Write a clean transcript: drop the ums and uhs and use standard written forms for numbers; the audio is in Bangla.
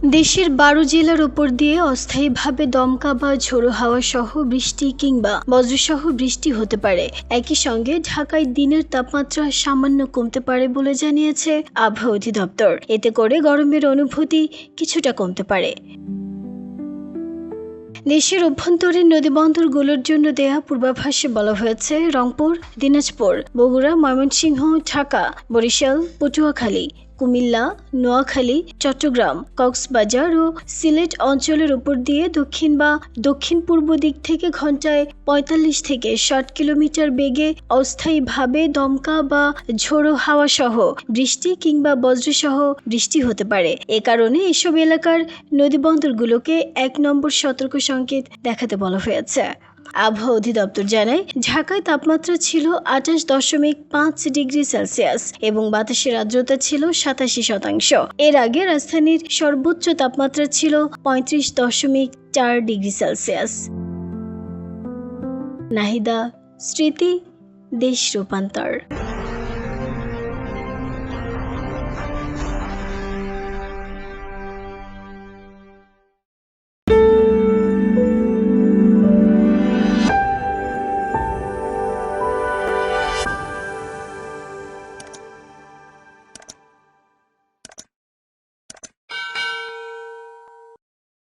দেশের ১২ জেলার উপর দিয়ে অস্থায়ীভাবে দমকা বা ঝোড়ো হাওয়া সহ বৃষ্টি কিংবা বজ্রসহ বৃষ্টি হতে পারে। একই সঙ্গে ঢাকায় দিনের তাপমাত্রা সামান্য কমতে পারে বলে জানিয়েছে আবহাওয়া অধিদপ্তর। এতে করে গরমের অনুভূতি কিছুটা কমতে পারে। দেশের অভ্যন্তরীণ নদীবন্দরগুলোর জন্য দেয়া পূর্বাভাসে বলা হয়েছে, রংপুর, দিনাজপুর, বগুড়া, ময়মনসিংহ, ঢাকা, বরিশাল, পটুয়াখালী, কুমিল্লা, নোয়াখালী, চট্টগ্রাম, কক্সবাজার ও সিলেট অঞ্চলের উপর দিয়ে দক্ষিণ বা দক্ষিণ পূর্ব দিক থেকে ঘন্টায় ৪৫ থেকে ৬০ কিলোমিটার বেগে অস্থায়ীভাবে দমকা বা ঝোড়ো হাওয়া সহ বৃষ্টি কিংবা বজ্রসহ বৃষ্টি হতে পারে। এ কারণে এসব এলাকার নদীবন্দরগুলোকে ১ নম্বর সতর্ক সংকেত দেখাতে বলা হয়েছে। আবহাওয়া অধিদপ্তর জানায়, ঢাকায় তাপমাত্রা ছিল ২৮.৫ ডিগ্রি সেলসিয়াস এবং বাতাসের আর্দ্রতা ছিল ৮৭%। এর আগে রাজধানীর সর্বোচ্চ তাপমাত্রা ছিল ৩৫.৪ ডিগ্রি সেলসিয়াস। নাহিদা, স্মৃতি, দেশ রূপান্তর।